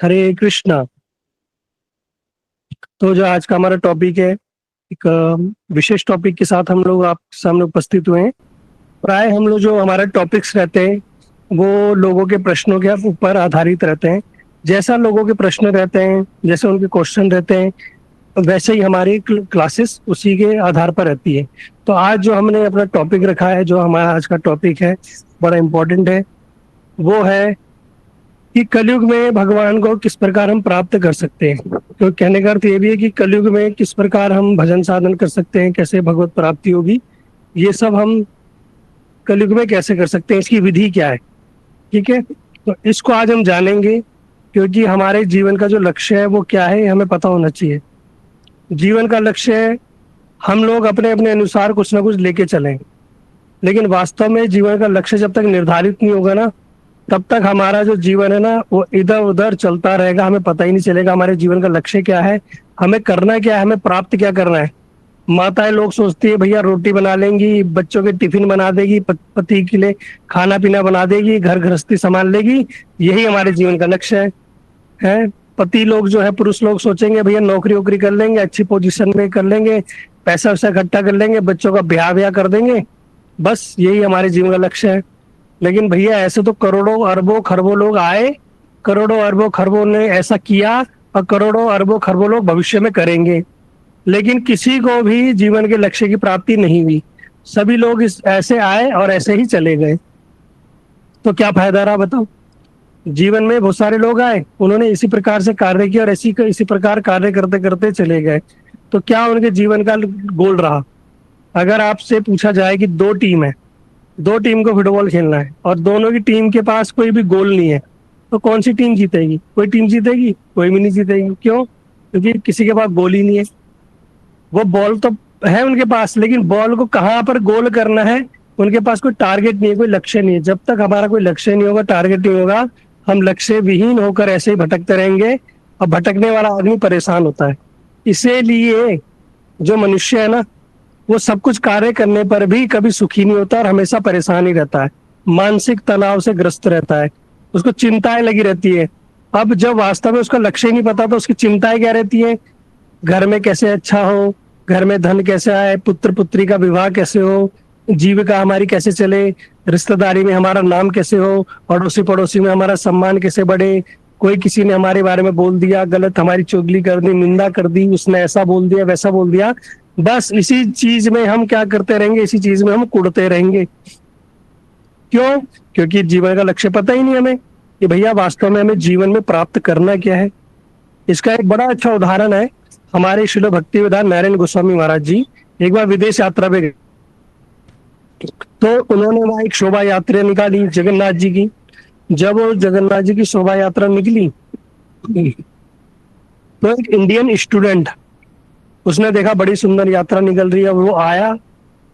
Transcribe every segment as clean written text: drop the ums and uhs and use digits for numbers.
हरे कृष्णा। तो जो आज का हमारा टॉपिक है, एक विशेष टॉपिक के साथ हम लोग आपके सामने उपस्थित हुए हैं। प्राय हम लोग जो हमारे टॉपिक्स रहते हैं वो लोगों के प्रश्नों के ऊपर आधारित रहते हैं। जैसा लोगों के प्रश्न रहते हैं, जैसे उनके क्वेश्चन रहते हैं, वैसे ही हमारी क्लासेस उसी के आधार पर रहती है। तो आज जो हमने अपना टॉपिक रखा है, जो हमारा आज का टॉपिक है, बड़ा इम्पोर्टेंट है। वो है कि कलयुग में भगवान को किस प्रकार हम प्राप्त कर सकते हैं। तो कहने का अर्थ ये भी है कि कलयुग में किस प्रकार हम भजन साधन कर सकते हैं, कैसे भगवत प्राप्ति होगी, ये सब हम कलयुग में कैसे कर सकते हैं, इसकी विधि क्या है। ठीक है, तो इसको आज हम जानेंगे, क्योंकि हमारे जीवन का जो लक्ष्य है वो क्या है, हमें पता होना चाहिए। जीवन का लक्ष्य है हम लोग अपने अपने अनुसार कुछ ना कुछ लेके चलें, लेकिन वास्तव में जीवन का लक्ष्य जब तक निर्धारित नहीं होगा ना, तब तक हमारा जो जीवन है ना वो इधर उधर चलता रहेगा। हमें पता ही नहीं चलेगा हमारे जीवन का लक्ष्य क्या है, हमें करना क्या है, हमें प्राप्त क्या करना है। माताएं लोग सोचती है भैया रोटी बना लेंगी, बच्चों के टिफिन बना देगी, पति के लिए खाना पीना बना देगी, घर गृहस्थी संभाल लेगी, यही हमारे जीवन का लक्ष्य है। पति लोग जो है, पुरुष लोग सोचेंगे भैया नौकरी वोकरी कर लेंगे, अच्छी पोजीशन में कर लेंगे, पैसा वैसा इकट्ठा कर लेंगे, बच्चों का ब्याह कर देंगे, बस यही हमारे जीवन का लक्ष्य है। लेकिन भैया ऐसे तो करोड़ों अरबों खरबों लोग आए, करोड़ों अरबों खरबों ने ऐसा किया, और करोड़ों अरबों खरबों लोग भविष्य में करेंगे, लेकिन किसी को भी जीवन के लक्ष्य की प्राप्ति नहीं हुई। सभी लोग इस ऐसे आए और ऐसे ही चले गए। तो क्या फायदा रहा बताओ। जीवन में बहुत सारे लोग आए, उन्होंने इसी प्रकार से कार्य किया और इसी प्रकार कार्य करते करते चले गए। तो क्या उनके जीवन का गोल रहा। अगर आपसे पूछा जाए कि दो टीम है, दो टीम को फुटबॉल खेलना है और दोनों की टीम के पास कोई भी गोल नहीं है, तो कौन सी टीम जीतेगी। कोई टीम जीतेगी, कोई भी नहीं जीतेगी। क्यों? क्योंकि किसी के पास गोल ही नहीं है। वो बॉल तो है उनके पास, लेकिन बॉल को कहाँ पर गोल करना है, उनके पास कोई टारगेट नहीं है, कोई लक्ष्य नहीं है। जब तक हमारा कोई लक्ष्य नहीं होगा, टारगेट नहीं होगा, हम लक्ष्य विहीन होकर ऐसे ही भटकते रहेंगे, और भटकने वाला आदमी परेशान होता है। इसीलिए जो मनुष्य है ना, वो सब कुछ कार्य करने पर भी कभी सुखी नहीं होता और हमेशा परेशान ही रहता है, मानसिक तनाव से ग्रस्त रहता है, उसको चिंताएं लगी रहती है। अब जब वास्तव में उसका लक्ष्य ही नहीं पता, तो उसकी चिंताएं क्या रहती है। घर में कैसे अच्छा हो, घर में धन कैसे आए, पुत्र पुत्री का विवाह कैसे हो, जीविका हमारी कैसे चले, रिश्तेदारी में हमारा नाम कैसे हो, अड़ोसी पड़ोसी में हमारा सम्मान कैसे बढ़े। कोई किसी ने हमारे बारे में बोल दिया गलत, हमारी चुगली कर दी, निंदा कर दी, उसने ऐसा बोल दिया वैसा बोल दिया, बस इसी चीज में हम क्या करते रहेंगे, इसी चीज में हम कुड़ते रहेंगे। क्यों? क्योंकि जीवन का लक्ष्य पता ही नहीं हमें कि भैया वास्तव में हमें जीवन में प्राप्त करना क्या है। इसका एक बड़ा अच्छा उदाहरण है, हमारे श्रील भक्तिवेदांत नारायण गोस्वामी महाराज जी एक बार विदेश यात्रा पे गए। तो उन्होंने वहां एक शोभा यात्रा निकाली जगन्नाथ जी की। जब वो जगन्नाथ जी की शोभा यात्रा निकली, तो एक इंडियन स्टूडेंट, उसने देखा बड़ी सुंदर यात्रा निकल रही है, वो आया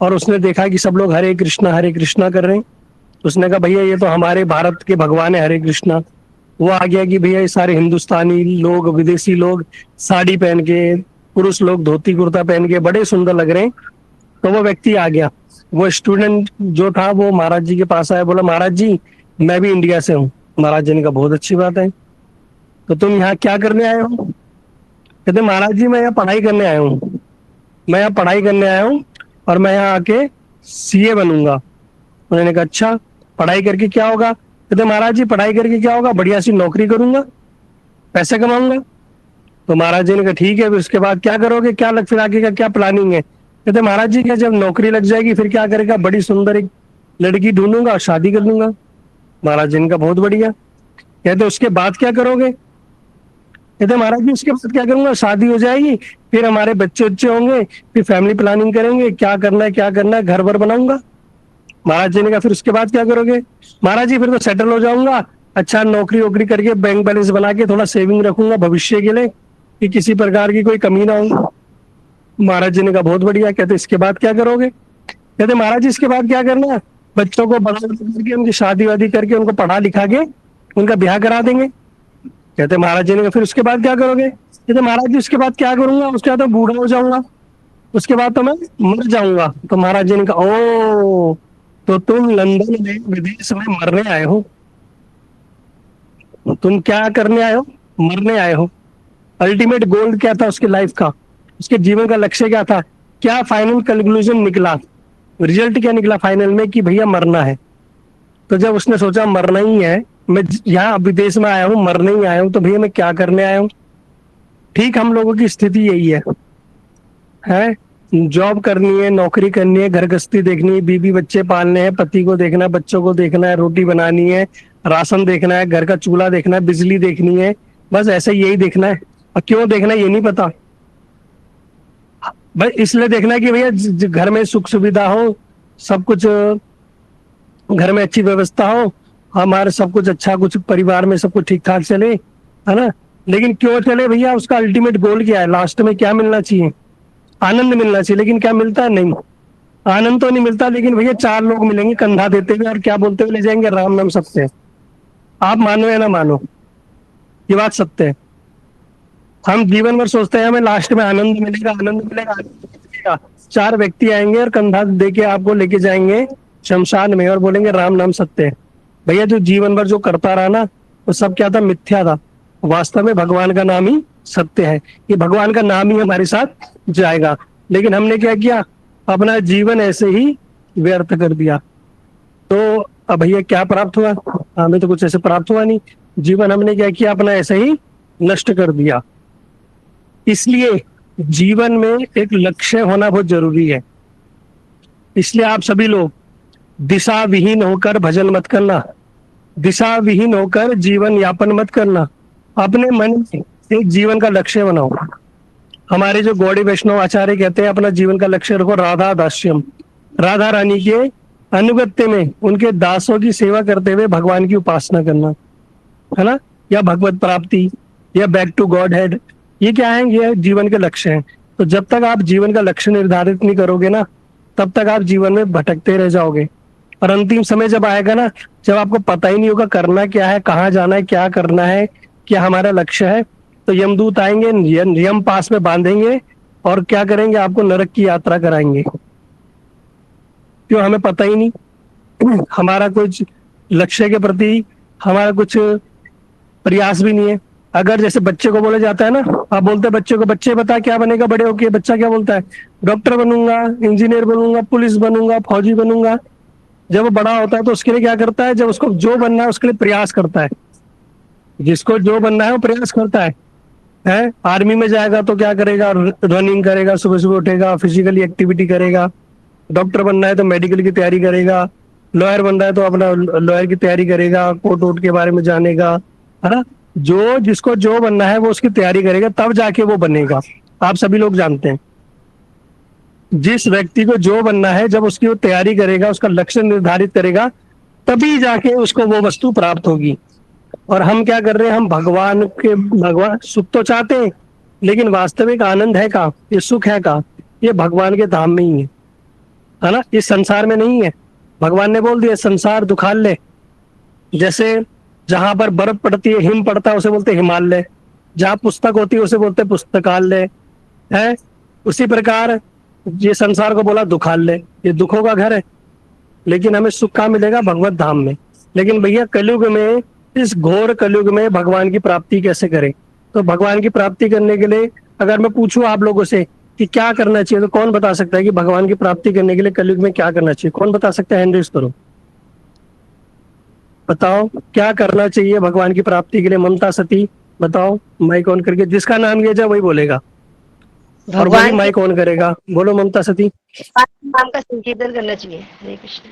और उसने देखा कि सब लोग हरे कृष्णा कर रहे हैं। उसने कहा भैया ये तो हमारे भारत के भगवान है हरे कृष्णा। वो आ गया कि भैया ये सारे हिंदुस्तानी लोग, विदेशी लोग साड़ी पहन के, पुरुष लोग धोती कुर्ता पहन के बड़े सुंदर लग रहे हैं। तो वो व्यक्ति आ गया, वो स्टूडेंट जो था वो महाराज जी के पास आया, बोला महाराज जी मैं भी इंडिया से हूँ। महाराज जी ने कहा बहुत अच्छी बात है, तो तुम यहाँ क्या करने आए हो। कहते महाराज जी मैं यहाँ पढ़ाई करने आया हूँ, मैं यहाँ पढ़ाई करने आया हूँ और मैं यहाँ आके सीए बनूंगा। उन्होंने कहा अच्छा पढ़ाई करके क्या होगा। कहते महाराज जी पढ़ाई करके क्या होगा, बढ़िया सी नौकरी करूंगा, पैसे कमाऊंगा। तो महाराज जी ने कहा ठीक है, फिर उसके बाद क्या करोगे, क्या लग फिर आगे का क्या प्लानिंग है। कहते महाराज जी क्या जब नौकरी लग जाएगी फिर क्या करेगा, बड़ी सुंदर एक लड़की ढूंढूंगा और शादी कर लूंगा। महाराज जी ने कहा बहुत बढ़िया। कहते उसके बाद क्या करोगे। कहते महाराज जी उसके बाद क्या करूंगा, शादी हो जाएगी, फिर हमारे बच्चे बच्चे होंगे, फिर फैमिली प्लानिंग करेंगे, क्या करना है, घर भर बनाऊंगा। महाराज जी ने कहा फिर उसके बाद क्या करोगे। महाराज जी फिर तो सेटल हो जाऊंगा, अच्छा नौकरी वोकरी करके बैंक बैलेंस बना के थोड़ा सेविंग रखूंगा भविष्य के लिए, कि किसी प्रकार की कोई कमी ना हो। महाराज जी ने कहा बहुत बढ़िया। कहते इसके बाद क्या करोगे। कहते महाराज जी इसके बाद क्या करना है, बच्चों को बड़ा करके उनकी शादी वादी करके उनको पढ़ा लिखा के उनका ब्याह करा देंगे। कहते महाराज जी ने कहा फिर उसके बाद क्या करोगे। कहते महाराज जी उसके बाद क्या करूंगा, उसके बाद तो बूढ़ा हो जाऊंगा, उसके बाद तो मैं मर जाऊंगा। तो महाराज जी ने कहा ओ, तो तुम लंदन में विदेश में मरने आए हो, तुम क्या करने आए हो, मरने आए हो। अल्टीमेट गोल क्या था उसकी लाइफ का, उसके जीवन का लक्ष्य क्या था, क्या फाइनल कंक्लूजन निकला, रिजल्ट क्या निकला फाइनल में कि भैया मरना है। तो जब उसने सोचा मरना ही है, मैं यहाँ विदेश में आया हूँ मरने ही आया हूँ, तो भैया मैं क्या करने आया हूँ। ठीक हम लोगों की स्थिति यही है जॉब करनी है, नौकरी करनी है, घर गृहस्थी देखनी है, बीवी बच्चे पालने हैं, पति को देखना है, बच्चों को देखना है, रोटी बनानी है, राशन देखना है, घर का चूल्हा देखना है, बिजली देखनी है, बस ऐसे ही यही देखना है। और क्यों देखना है ये नहीं पता, बस इसलिए देखना है कि भैया घर में सुख सुविधा हो, सब कुछ घर में अच्छी व्यवस्था हो, हमारे सब कुछ अच्छा, कुछ परिवार में सब कुछ ठीक ठाक चले, है ना। लेकिन क्यों चले भैया, उसका अल्टीमेट गोल क्या है, लास्ट में क्या मिलना चाहिए, आनंद मिलना चाहिए। लेकिन क्या मिलता है, नहीं, आनंद तो नहीं मिलता। लेकिन भैया चार लोग मिलेंगे कंधा देते हुए और क्या बोलते हुए ले जाएंगे, राम नाम सत्य है। आप मानो या ना मानो, ये बात सत्य है। हम जीवन भर सोचते हैं हमें लास्ट में आनंद मिलेगा, आनंद मिलेगा, आनंद मिलेगा। चार व्यक्ति आएंगे और कंधा दे के आपको लेके जाएंगे शमशान में और बोलेंगे राम नाम सत्य है। भैया जो जीवन भर जो करता रहा ना, वो सब क्या था, मिथ्या था। वास्तव में भगवान का नाम ही सत्य है, ये भगवान का नाम ही हमारे साथ जाएगा। लेकिन हमने क्या किया, अपना जीवन ऐसे ही व्यर्थ कर दिया। तो अब भैया क्या प्राप्त हुआ, हमें तो कुछ ऐसे प्राप्त हुआ नहीं। जीवन हमने क्या किया, अपना ऐसे ही नष्ट कर दिया। इसलिए जीवन में एक लक्ष्य होना बहुत जरूरी है। इसलिए आप सभी लोग दिशा विहीन होकर भजन मत करना, दिशा विहीन होकर जीवन यापन मत करना। अपने मन में एक जीवन का लक्ष्य बनाओ। हमारे जो गौड़ी वैष्णव आचार्य कहते हैं अपना जीवन का लक्ष्य रखो राधा दास्यम, राधा रानी के अनुगत्य में उनके दासों की सेवा करते हुए भगवान की उपासना करना, है ना, या भगवत प्राप्ति, या बैक टू गॉड हेड। ये क्या है, ये जीवन के लक्ष्य हैं। तो जब तक आप जीवन का लक्ष्य निर्धारित नहीं करोगे ना, तब तक आप जीवन में भटकते रह जाओगे। और अंतिम समय जब आएगा ना, जब आपको पता ही नहीं होगा करना क्या है, कहाँ जाना है, क्या करना है, क्या हमारा लक्ष्य है, तो यमदूत आएंगे, यम पास में बांधेंगे और क्या करेंगे, आपको नरक की यात्रा कराएंगे। क्यों, हमें पता ही नहीं, हमारा कुछ लक्ष्य के प्रति हमारा कुछ प्रयास भी नहीं है। अगर जैसे बच्चे को बोला जाता है ना, आप बोलते हैं बच्चे को, बच्चे बता क्या बनेगा बड़े होके, बच्चा क्या बोलता है, डॉक्टर बनूंगा, इंजीनियर बनूंगा, पुलिस बनूंगा, फौजी बनूंगा। जब वो बड़ा होता है तो उसके लिए क्या करता है, जब उसको जो बनना है उसके लिए प्रयास करता है। जिसको जो बनना है वो प्रयास करता है। आर्मी में जाएगा तो क्या करेगा, रनिंग करेगा, सुबह सुबह उठेगा, फिजिकली एक्टिविटी करेगा। डॉक्टर बनना है तो मेडिकल की तैयारी करेगा। लॉयर बनना है तो अपना लॉयर की तैयारी करेगा, कोर्ट वोट के बारे में जानेगा, है ना। जो जिसको जो बनना है वो उसकी तैयारी करेगा, तब जाके वो बनेगा। आप सभी लोग जानते हैं, जिस व्यक्ति को जो बनना है, जब उसकी वो तैयारी करेगा, उसका लक्ष्य निर्धारित करेगा, तभी जाके उसको वो वस्तु प्राप्त होगी। और हम क्या कर रहे हैं, हम भगवान सुख तो चाहते हैं, लेकिन वास्तविक आनंद है कहाँ, ये सुख है कहाँ, ये भगवान के धाम में ही है ना, इस संसार में नहीं है। भगवान ने बोल दिया संसार दुखालय। जैसे जहां पर बर्फ पड़ती है, हिम पड़ता है, उसे बोलते हैं हिमालय। जहां पुस्तक होती है उसे बोलते हैं पुस्तकालय, है। उसी प्रकार ये संसार को बोला दुखालय, ये दुखों का घर है। लेकिन हमें सुख कहाँ मिलेगा, भगवत धाम में। लेकिन भैया कलयुग में, इस घोर कलयुग में भगवान की प्राप्ति कैसे करें। तो भगवान की प्राप्ति करने के लिए अगर मैं पूछूं आप लोगों से कि क्या करना चाहिए, तो कौन बता सकता है कि भगवान की प्राप्ति करने के लिए कलयुग में क्या करना चाहिए, कौन बता सकता है, हैंड रेज करो, बताओ क्या करना चाहिए भगवान की प्राप्ति के लिए। ममता सती बताओ, माइक ऑन करके, जिसका नाम लिया जाए वही बोलेगा। और वही भगवान के माइक ऑन करेगा, बोलो ममता सती। नाम का संकीर्तन करना चाहिए। हरे कृष्ण।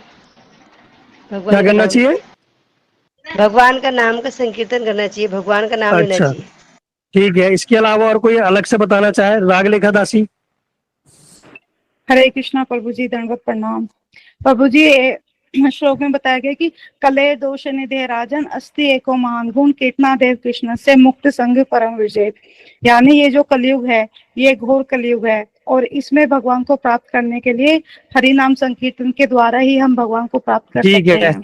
क्या भगवान का करना नाम, चाहिए, भगवान का नाम का संकीर्तन करना चाहिए, भगवान का नाम लेना अच्छा चाहिए। ठीक है। इसके अलावा और कोई अलग से बताना चाहे, राग लेखा दासी। हरे कृष्णा प्रभु जी, दंडवत प्रणाम। प्रभु जी, श्लोक में बताया गया कि कले दोष निधे राजन अस्ति एको महान गुण कीर्तना देव कृष्ण से मुक्त संग परम विजय। यानी ये जो कलयुग है, ये घोर कलयुग है, और इसमें भगवान को प्राप्त करने के लिए हरि नाम संकीर्तन के द्वारा ही हम भगवान को प्राप्त कर ठीक सकते है, हैं।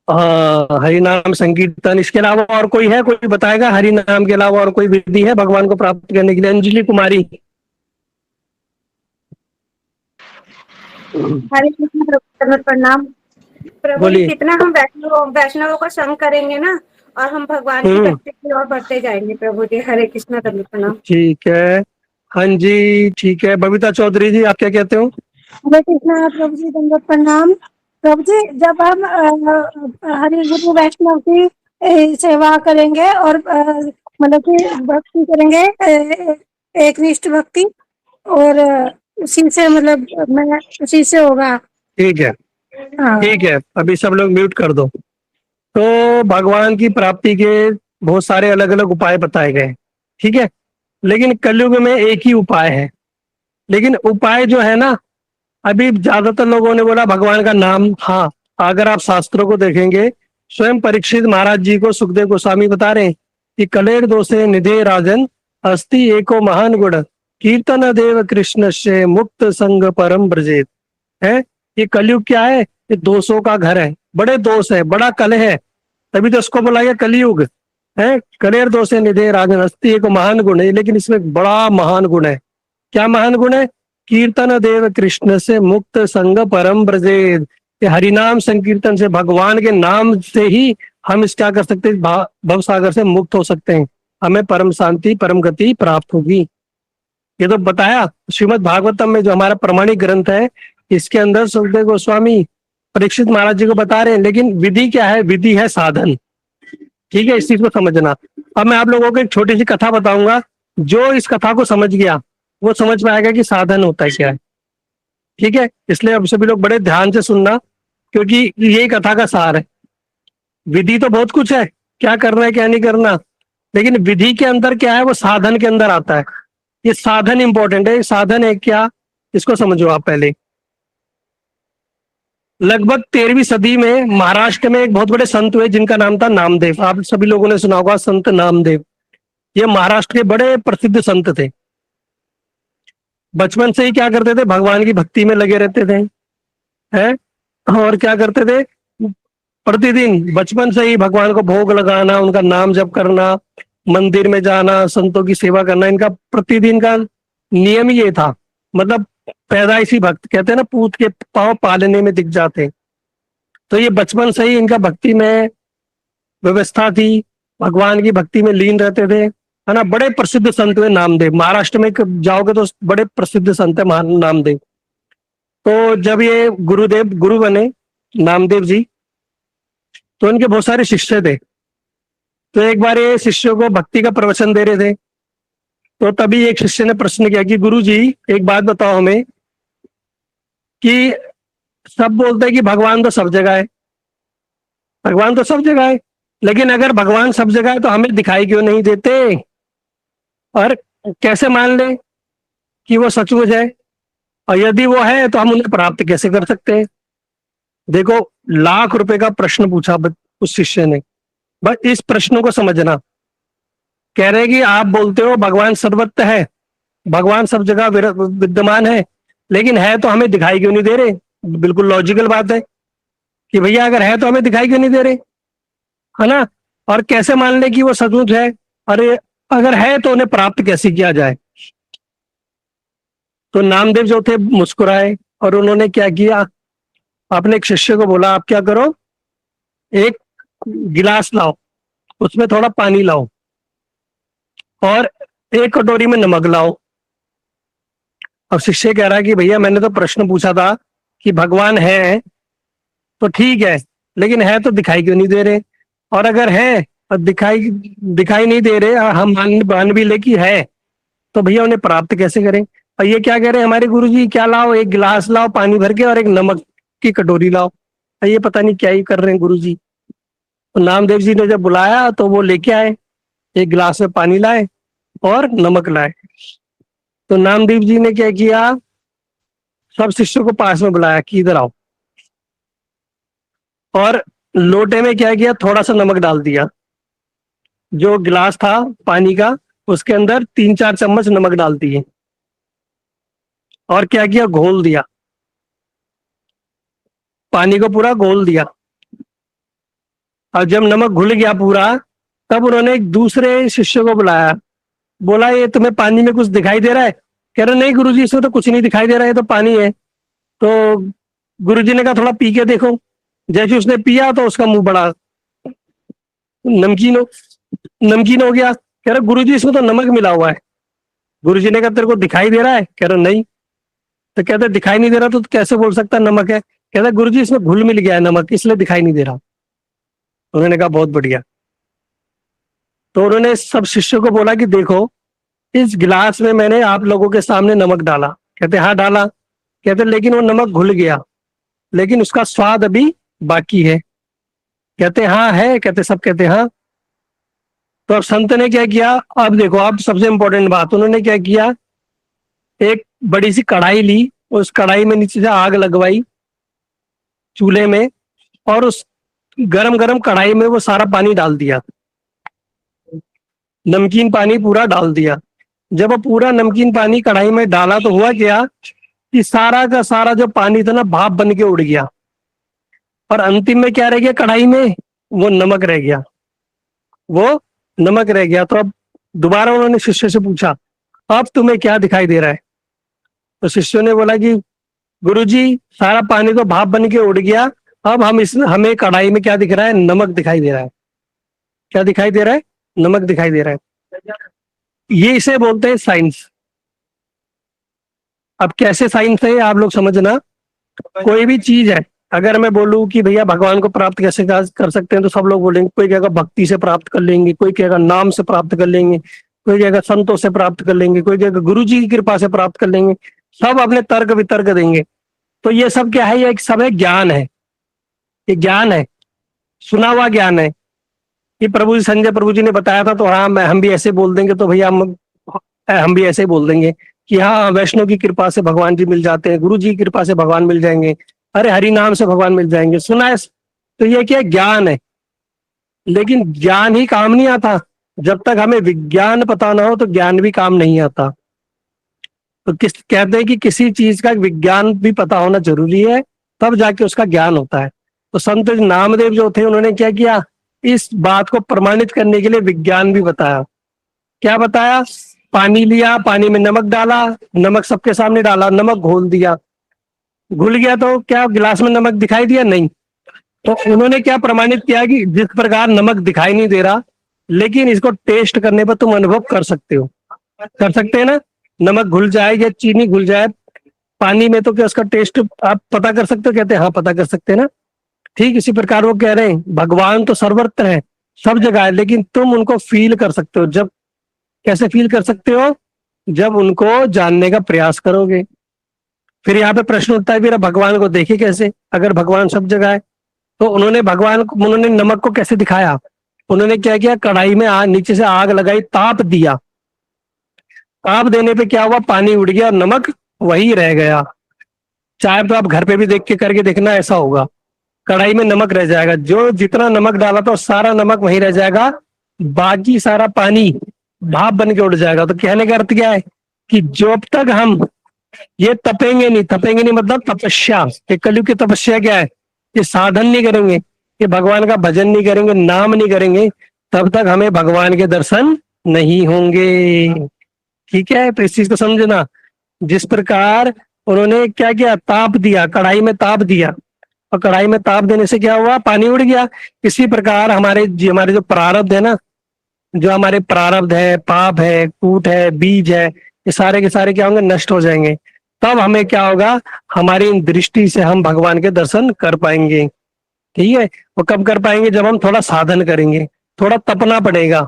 हाँ, हरि नाम संकीर्तन। इसके अलावा और कोई है, कोई बताएगा, हरि नाम के अलावा और कोई विधि है भगवान को प्राप्त करने के लिए। अंजलि कुमारी। हरे कृष्ण प्रभु, दंडवत प्रणाम। प्रभु जी, बोलिए। जितना हम वैष्णवों का संग करेंगे ना, और हम भगवान की हम्म भक्ति और बढ़ते जाएंगे प्रभु जी। हरे कृष्णा दंडवत प्रणाम। ठीक है। हाँ जी, ठीक है। बबीता चौधरी जी, आप क्या कहते हो? हरे कृष्णा प्रभु जी, दंडवत प्रणाम। प्रभु जी, जब हम हरि गुरु वैष्णव की सेवा करेंगे और मतलब कि भक्ति करेंगे, एक निष्ठ भक्ति, और उसी से मतलब मैं उसी से होगा। ठीक है, हाँ। ठीक है। अभी सब लोग म्यूट कर दो। तो भगवान की प्राप्ति के बहुत सारे अलग अलग उपाय बताए गए, ठीक है। लेकिन कलयुग में एक ही उपाय है। लेकिन उपाय जो है ना, अभी ज्यादातर लोगों ने बोला भगवान का नाम। हाँ, अगर आप शास्त्रों को देखेंगे, स्वयं परीक्षित महाराज जी को सुखदेव गोस्वामी बता रहे हैं कि कलेर दोषे निधे राजन अस्ति एको महान गुण कीर्तन देव कृष्ण से मुक्त संग परम ब्रजेत। है, ये कलयुग क्या है? ये दोषों का घर है, बड़े दोष है, बड़ा कलह है, तभी तो इसको बोला गया कलयुग है। कलेर दोषे निधे राजन अस्ति एको महान गुण है, लेकिन इसमें एक बड़ा महान गुण है। क्या महान गुण है? कीर्तन देव कृष्ण से मुक्त संग परम ब्रजेद। हरिनाम संकीर्तन से, भगवान के नाम से ही हम इस क्या कर सकते हैं, भव सागर से मुक्त हो सकते हैं, हमें परम शांति परम गति प्राप्त होगी। ये तो बताया श्रीमद् भागवतम में, जो हमारा प्रमाणिक ग्रंथ है, इसके अंदर सुखदेव गोस्वामी परीक्षित महाराज जी को बता रहे हैं। लेकिन विधि क्या है? विधि है साधन, ठीक है। इस चीज को समझना। अब मैं आप लोगों को एक छोटी सी कथा बताऊंगा, जो इस कथा को समझ गया वो समझ पाएगा कि साधन होता है क्या है, ठीक है। इसलिए अब सभी लोग बड़े ध्यान से सुनना, क्योंकि ये कथा का सार है। विधि तो बहुत कुछ है, क्या करना है क्या नहीं करना, लेकिन विधि के अंदर क्या है, वो साधन के अंदर आता है। ये साधन इंपॉर्टेंट है। साधन है क्या, इसको समझो आप पहले। लगभग 13वीं सदी में महाराष्ट्र में एक बहुत बड़े संत हुए जिनका नाम था नामदेव। आप सभी लोगों ने सुना होगा संत नामदेव। ये महाराष्ट्र के बड़े प्रसिद्ध संत थे। बचपन से ही क्या करते थे, भगवान की भक्ति में लगे रहते थे, हैं। और क्या करते थे, प्रतिदिन बचपन से ही भगवान को भोग लगाना, उनका नाम जप करना, मंदिर में जाना, संतों की सेवा करना, इनका प्रतिदिन का नियम ही ये था। मतलब पैदाइशी भक्त, कहते हैं ना, पूत के पांव पालने में दिख जाते। तो ये बचपन से ही इनका भक्ति में व्यवस्था थी, भगवान की भक्ति में लीन रहते थे, है ना। बड़े प्रसिद्ध संत हुए नामदेव। महाराष्ट्र में जाओगे तो बड़े प्रसिद्ध संत है नामदेव। तो जब ये गुरु बने नामदेव जी, तो इनके बहुत सारे शिष्य थे। तो एक बार ये शिष्यों को भक्ति का प्रवचन दे रहे थे, तो तभी एक शिष्य ने प्रश्न किया कि गुरु जी, एक बात बताओ हमें कि सब बोलते हैं कि भगवान तो सब जगह है, भगवान तो सब जगह है, लेकिन अगर भगवान सब जगह है तो हमें दिखाई क्यों नहीं देते? और कैसे मान ले कि वो सचमुच है? और यदि वो है तो हम उन्हें प्राप्त कैसे कर सकते हैं? देखो, लाख रुपए का प्रश्न पूछा उस शिष्य ने। बस इस प्रश्न को समझना। कह रहे कि आप बोलते हो भगवान सर्वत्र है, भगवान सब जगह विद्यमान है, लेकिन है तो हमें दिखाई क्यों नहीं दे रहे? बिल्कुल लॉजिकल बात है कि भैया अगर है तो हमें दिखाई क्यों नहीं दे रहे, है ना। और कैसे मान ले कि वो सचमुच है? अरे अगर है तो उन्हें प्राप्त कैसे किया जाए? तो नामदेव जो थे मुस्कुराए और उन्होंने क्या किया, अपने एक शिष्य को बोला, आप क्या करो, एक गिलास लाओ, उसमें थोड़ा पानी लाओ और एक कटोरी में नमक लाओ। अब शिष्य कह रहा है कि भैया मैंने तो प्रश्न पूछा था कि भगवान है तो ठीक है, लेकिन है तो दिखाई क्यों नहीं दे रहे? और अगर है और दिखाई नहीं दे रहे, हम मान भी ले कि है, तो भैया उन्हें प्राप्त कैसे करें? और ये क्या कह रहे हैं हमारे गुरुजी, क्या लाओ, एक गिलास लाओ पानी भर के और एक नमक की कटोरी लाओ। और ये पता नहीं क्या ही कर रहे हैं गुरुजी। तो नामदेव जी ने जब बुलाया तो वो लेके आए, एक गिलास में पानी लाए और नमक लाए। तो नामदेव जी ने क्या किया, सब शिष्यों को पास में बुलाया कि इधर आओ, और लोटे में क्या किया, थोड़ा सा नमक डाल दिया। जो गिलास था पानी का, उसके अंदर 3-4 चम्मच नमक डाल दिए और क्या किया, घोल दिया, पानी को पूरा घोल दिया। और जब नमक घुल गया पूरा, तब उन्होंने एक दूसरे शिष्य को बुलाया, बोला ये तुम्हें पानी में कुछ दिखाई दे रहा है? कह रहे नहीं गुरुजी, इसमें तो कुछ नहीं दिखाई दे रहा है, तो पानी है। तो गुरुजी ने कहा थोड़ा पी के देखो। जैसे उसने पिया तो उसका मुंह बड़ा नमकीन हो नमकीन हो गया। कह रहा गुरुजी इसमें तो नमक मिला हुआ है। गुरुजी ने कहा तेरे को दिखाई दे रहा है? कह रहा नहीं। तो कहते दिखाई नहीं दे रहा तो कैसे बोल सकता है नमक है? कहता गुरुजी इसमें घुल मिल गया है नमक, इसलिए दिखाई नहीं दे रहा। उन्होंने कहा बहुत बढ़िया। तो उन्होंने सब शिष्यों को बोला कि देखो इस गिलास में मैंने आप लोगों के सामने नमक डाला। कहते हाँ डाला। कहते लेकिन वो नमक घुल गया, लेकिन उसका स्वाद अभी बाकी है। कहते हाँ है। कहते सब कहते हाँ। तो अब संत ने क्या किया, अब देखो अब सबसे इंपॉर्टेंट बात, उन्होंने क्या किया, एक बड़ी सी कढ़ाई ली, उस कढ़ाई में नीचे से आग लगवाई चूल्हे में, और उस गरम गरम कढ़ाई में वो सारा पानी डाल दिया, नमकीन पानी पूरा डाल दिया। जब वो पूरा नमकीन पानी कढ़ाई में डाला तो हुआ क्या कि सारा का सारा जो पानी था ना भाप बन के उड़ गया, और अंतिम में क्या रह गया कढ़ाई में, वो नमक रह गया, वो नमक रह गया। तो अब दोबारा उन्होंने शिष्य से पूछा अब तुम्हें क्या दिखाई दे रहा है? तो शिष्य ने बोला कि गुरुजी सारा पानी तो भाप बन के उड़ गया, अब हमें कढ़ाई में क्या दिख रहा है, नमक दिखाई दे रहा है। क्या दिखाई दे रहा है? नमक दिखाई दे रहा है। ये इसे बोलते हैं साइंस। अब कैसे साइंस है आप लोग समझना। कोई भी चीज है, अगर मैं बोलूं कि भैया भगवान को प्राप्त कैसे कर सकते हैं, तो सब लोग बोलेंगे, कोई कहेगा भक्ति से प्राप्त कर लेंगे, कोई कहेगा नाम से प्राप्त कर लेंगे, कोई कहेगा संतों से प्राप्त कर लेंगे, कोई कहेगा गुरु जी की कृपा से प्राप्त कर लेंगे। सब अपने तर्क वितर्क देंगे। तो ये सब क्या है? ये एक सब है ज्ञान है, ये ज्ञान है, सुना हुआ ज्ञान है। कि प्रभु जी, संजय प्रभु जी ने बताया था तो हाँ हम भी ऐसे बोल देंगे, तो भैया हम भी ऐसे ही बोल देंगे कि हाँ वैष्णव की कृपा से भगवान जी मिल जाते हैं, गुरु जी की कृपा से भगवान मिल जाएंगे, अरे हरि नाम से भगवान मिल जाएंगे, सुना है। तो ये क्या ज्ञान है, लेकिन ज्ञान ही काम नहीं आता। जब तक हमें विज्ञान पता ना हो तो ज्ञान भी काम नहीं आता। तो कहते हैं कि किसी चीज का विज्ञान भी पता होना जरूरी है, तब जाके उसका ज्ञान होता है। तो संत नामदेव जो थे उन्होंने क्या किया, इस बात को प्रमाणित करने के लिए विज्ञान भी बताया। क्या बताया? पानी लिया, पानी में नमक डाला, नमक सबके सामने डाला, नमक घोल दिया, घुल गया तो क्या गिलास में नमक दिखाई दिया? नहीं। तो उन्होंने क्या प्रमाणित किया कि जिस प्रकार नमक दिखाई नहीं दे रहा, लेकिन इसको टेस्ट करने पर तुम अनुभव कर सकते हो। कर सकते हैं ना? नमक घुल जाए या चीनी घुल जाए पानी में, तो क्या उसका टेस्ट आप पता कर सकते हो? कहते हैं हाँ पता कर सकते हैं ना। ठीक इसी प्रकार वो कह रहे हैं भगवान तो सर्वत्र है, सब जगह है, लेकिन तुम उनको फील कर सकते हो। जब कैसे फील कर सकते हो? जब उनको जानने का प्रयास करोगे। फिर यहाँ पे प्रश्न उठता है फिर भगवान को देखे कैसे, अगर भगवान सब जगह है? तो उन्होंने नमक को कैसे दिखाया? उन्होंने क्या किया, कढ़ाई में नीचे से आग लगाई, ताप दिया, ताप देने पे क्या हुआ, पानी उड़ गया और नमक वही रह गया। चाहे तो आप घर पे भी देख के करके देखना, ऐसा होगा। कढ़ाई में नमक रह जाएगा, जो जितना नमक डाला था सारा नमक वहीं रह जाएगा, बाकी सारा पानी भाप बन के उड़ जाएगा। तो कहने का अर्थ क्या है कि जब तक हम ये तपेंगे नहीं मतलब तपस्या, ये कलयुग की तपस्या क्या है, ये साधन नहीं करेंगे, ये भगवान का भजन नहीं करेंगे, नाम नहीं करेंगे, तब तक हमें भगवान के दर्शन नहीं होंगे। ठीक है, तो इस चीज को समझना। जिस प्रकार उन्होंने क्या किया, ताप दिया, कढ़ाई में ताप दिया, और कढ़ाई में ताप देने से क्या हुआ, पानी उड़ गया। इसी प्रकार हमारे जो प्रारब्ध है ना, जो हमारे प्रारब्ध है, पाप है, कूट है, बीज है, ये सारे के सारे क्या होंगे, नष्ट हो जाएंगे। तब हमें क्या होगा, हमारी दृष्टि से हम भगवान के दर्शन कर पाएंगे। ठीक है, वो कब कर पाएंगे, जब हम थोड़ा साधन करेंगे, थोड़ा तपना पड़ेगा।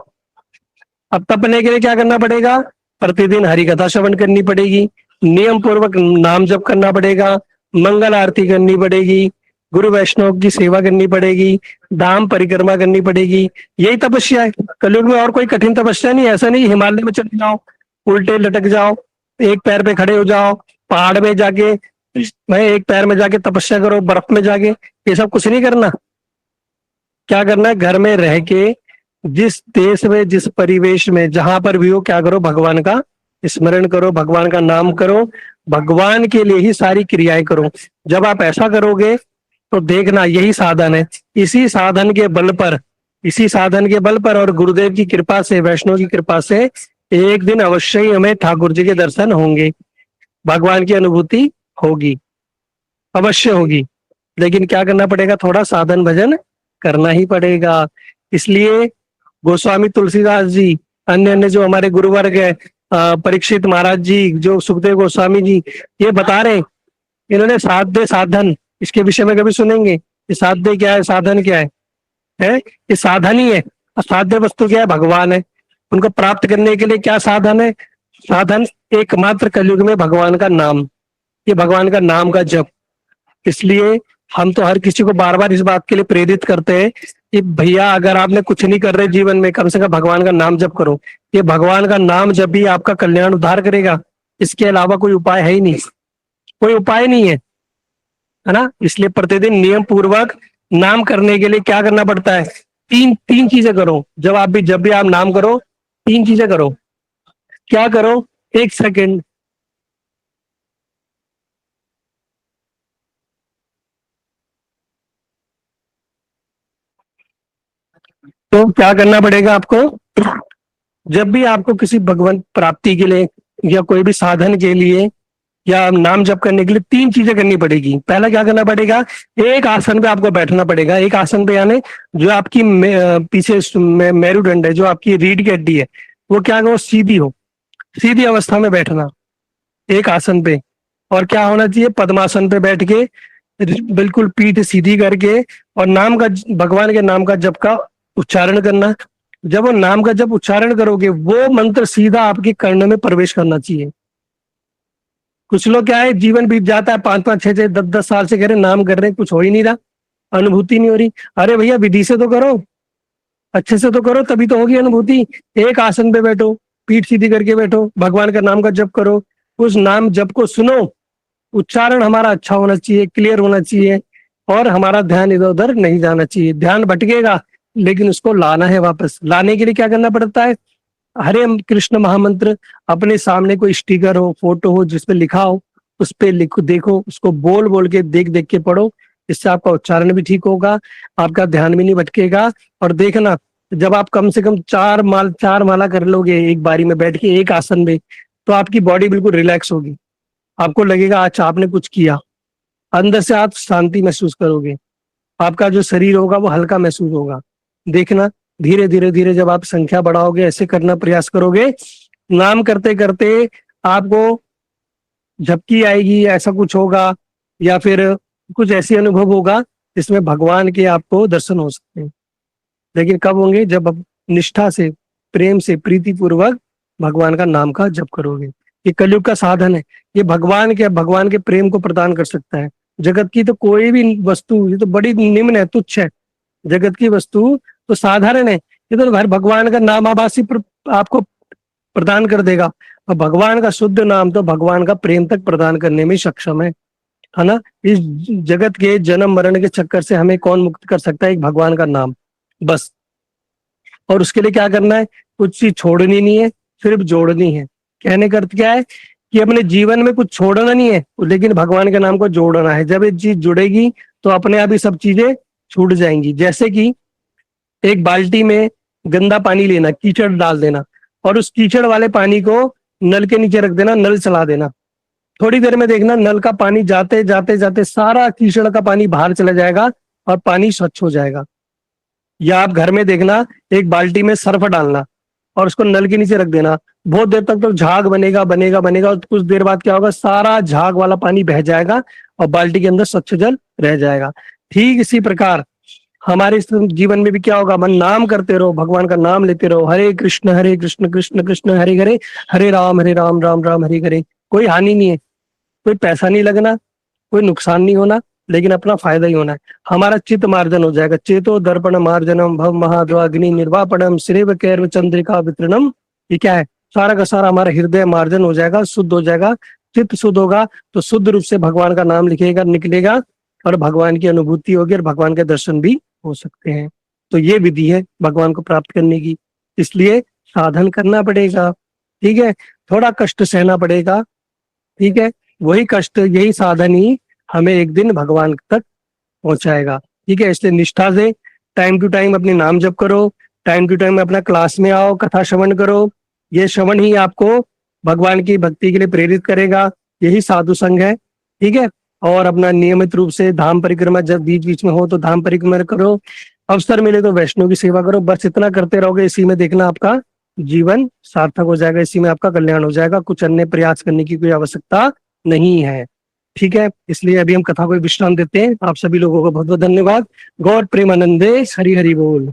अब तपने के लिए क्या करना पड़ेगा, प्रतिदिन हरि कथा श्रवण करनी पड़ेगी, नियम पूर्वक नाम जप करना पड़ेगा, मंगल आरती करनी पड़ेगी, गुरु वैष्णव की सेवा करनी पड़ेगी, धाम परिक्रमा करनी पड़ेगी। यही तपस्या है कलयुग में, और कोई कठिन तपस्या नहीं। ऐसा नहीं हिमालय में चले जाओ, उल्टे लटक जाओ, एक पैर पे खड़े हो जाओ, पहाड़ में जाके एक पैर में जाके तपस्या करो, बर्फ में जाके, ये सब कुछ नहीं करना। क्या करना है, घर में रह के जिस देश में, जिस परिवेश में, जहां पर भी हो, क्या करो, भगवान का स्मरण करो, भगवान का नाम करो, भगवान के लिए ही सारी क्रियाएं करो। जब आप ऐसा करोगे तो देखना, यही साधन है। इसी साधन के बल पर और गुरुदेव की कृपा से, वैष्णव की कृपा से एक दिन अवश्य ही हमें ठाकुर जी के दर्शन होंगे, भगवान की अनुभूति होगी, अवश्य होगी। लेकिन क्या करना पड़ेगा, थोड़ा साधन भजन करना ही पड़ेगा। इसलिए गोस्वामी तुलसीदास जी, अन्य अन्य जो हमारे गुरुवर्ग है, परीक्षित महाराज जी, जो सुखदेव गोस्वामी जी, ये बता रहे हैं। इन्होंने साध्य साधन, इसके विषय में कभी सुनेंगे? ये साध्य क्या है, साधन क्या है? ये साधन ही है। असाध्य वस्तु क्या है? भगवान है। उनको प्राप्त करने के लिए क्या साधन है? साधन एकमात्र कलयुग में भगवान का नाम, ये भगवान का नाम का जप। इसलिए हम तो हर किसी को बार बार इस बात के लिए प्रेरित करते हैं कि भैया अगर आपने कुछ नहीं कर रहे जीवन में, कम से कम भगवान का नाम जप करो। ये भगवान का नाम जब भी आपका कल्याण उद्धार करेगा, इसके अलावा कोई उपाय है ही नहीं, कोई उपाय नहीं है ना। इसलिए प्रतिदिन नियम पूर्वक नाम करने के लिए क्या करना पड़ता है? तीन तीन चीजें करो। जब भी आप नाम करो, तीन चीजें करो। क्या करो? एक सेकंड, तो क्या करना पड़ेगा आपको? जब भी आपको किसी भगवंत प्राप्ति के लिए या कोई भी साधन के लिए या नाम जप करने के लिए तीन चीजें करनी पड़ेगी। पहला क्या करना पड़ेगा? एक आसन पे आपको बैठना पड़ेगा। एक आसन पे यानी जो आपकी पीछे मेरुदंड है, जो आपकी रीढ़ की हड्डी है, वो क्या हो? सीधी हो, सीधी अवस्था में बैठना एक आसन पे। और क्या होना चाहिए? पद्मासन पे बैठ के बिल्कुल पीठ सीधी करके और भगवान के नाम का जप का उच्चारण करना। जब वो नाम का जब उच्चारण करोगे, वो मंत्र सीधा आपके कर्ण में प्रवेश करना चाहिए। कुछ लोग क्या है, जीवन बीत जाता है 5-5, 6-6, 10-10 साल से कह रहे नाम कर रहे, कुछ हो ही नहीं रहा, अनुभूति नहीं हो रही। अरे भैया विधि से तो करो, अच्छे से तो करो, तभी तो होगी अनुभूति। एक आसन पे बैठो, पीठ सीधी करके बैठो, भगवान का नाम का जप करो, उस नाम जप को सुनो। उच्चारण हमारा अच्छा होना चाहिए, क्लियर होना चाहिए, और हमारा ध्यान इधर उधर नहीं जाना चाहिए। ध्यान भटकेगा, लेकिन उसको लाना है वापस। लाने के लिए क्या करना पड़ता है? हरे कृष्ण महामंत्र अपने सामने कोई स्टिकर हो, फोटो हो, जिसपे लिखा हो, उस पे लिखो, देखो, उसको बोल बोल के, देख देख के पढ़ो। इससे आपका उच्चारण भी ठीक होगा, आपका ध्यान भी नहीं भटकेगा। और देखना, जब आप कम से कम 4 माला कर लोगे एक बारी में बैठ के एक आसन में, तो आपकी बॉडी बिल्कुल रिलैक्स होगी। आपको लगेगा अच्छा आपने कुछ किया, अंदर से आप शांति महसूस करोगे, आपका जो शरीर होगा वो हल्का महसूस होगा। देखना, धीरे धीरे धीरे जब आप संख्या बढ़ाओगे, ऐसे करना प्रयास करोगे, नाम करते करते आपको झपकी आएगी, ऐसा कुछ होगा, या फिर कुछ ऐसी अनुभव होगा जिसमें भगवान के आपको दर्शन हो सकते हैं। लेकिन कब होंगे? जब आप निष्ठा से, प्रेम से, प्रीति पूर्वक भगवान का नाम का जप करोगे। ये कलयुग का साधन है, ये भगवान के प्रेम को प्रदान कर सकता है। जगत की तो कोई भी वस्तु, ये तो बड़ी निम्न है, तुच्छ है। जगत की वस्तु तो साधारण है, ये तो हर भगवान का नाम आभासी आपको प्रदान कर देगा। और भगवान का शुद्ध नाम तो भगवान का प्रेम तक प्रदान करने में सक्षम है ना। इस जगत के जन्म मरण के चक्कर से हमें कौन मुक्त कर सकता है? एक भगवान का नाम, बस। और उसके लिए क्या करना है? कुछ चीज छोड़नी नहीं है, सिर्फ जोड़नी है। कहने का अर्थ क्या है कि अपने जीवन में कुछ छोड़ना नहीं है, लेकिन भगवान के नाम को जोड़ना है। जब ये चीज जुड़ेगी तो अपने आप ही सब चीजें छूट जाएंगी। जैसे कि एक बाल्टी में गंदा पानी लेना, कीचड़ डाल देना, और उस कीचड़ वाले पानी को नल के नीचे रख देना, नल चला देना। थोड़ी देर में देखना, नल का पानी जाते जाते जाते सारा कीचड़ का पानी बाहर चला जाएगा और पानी स्वच्छ हो जाएगा। या आप घर में देखना, एक बाल्टी में सर्फ डालना और उसको नल के नीचे रख देना, बहुत देर तक तो झाग बनेगा बनेगा बनेगा, और कुछ देर बाद क्या होगा? सारा झाग वाला पानी बह जाएगा और बाल्टी के अंदर स्वच्छ जल रह जाएगा। ठीक इसी प्रकार हमारे इस जीवन में भी क्या होगा? मन नाम करते रहो, भगवान का नाम लेते रहो। हरे कृष्ण कृष्ण कृष्ण हरे हरे, हरे राम राम राम हरे हरे। कोई हानि नहीं है, कोई पैसा नहीं लगना, कोई नुकसान नहीं होना, लेकिन अपना फायदा ही होना है। हमारा चित्त मार्जन हो जाएगा। चेतो दर्पण मार्जनम भव महाद्वाग्नि निर्वापणम श्रेव कैर्व चंद्रिका वितरणम। ये क्या है? सारा का सारा हमारा हृदय मार्जन हो जाएगा, शुद्ध हो जाएगा। चित्त शुद्ध होगा तो शुद्ध रूप से भगवान का नाम निकलेगा और भगवान की अनुभूति होगी और भगवान के दर्शन भी हो सकते हैं। तो ये विधि है भगवान को प्राप्त करने की। इसलिए साधन करना पड़ेगा, ठीक है, थोड़ा कष्ट सहना पड़ेगा, ठीक है। वही कष्ट, यही साधन ही हमें एक दिन भगवान तक पहुंचाएगा, ठीक है। इसलिए निष्ठा से टाइम टू टाइम अपने नाम जप करो, टाइम टू टाइम अपना क्लास में आओ, कथा श्रवण करो। ये श्रवण ही आपको भगवान की भक्ति के लिए प्रेरित करेगा, यही साधु संघ है, ठीक है। और अपना नियमित रूप से धाम परिक्रमा, जब बीच बीच में हो तो धाम परिक्रमा करो। अवसर मिले तो वैष्णव की सेवा करो, बस इतना करते रहोगे, इसी में देखना आपका जीवन सार्थक हो जाएगा, इसी में आपका कल्याण हो जाएगा, कुछ अन्य प्रयास करने की कोई आवश्यकता नहीं है। ठीक है, इसलिए अभी हम कथा को विश्राम देते हैं। आप सभी लोगों को बहुत बहुत धन्यवाद। गॉड प्रेमानंदे, हरि हरि बोल।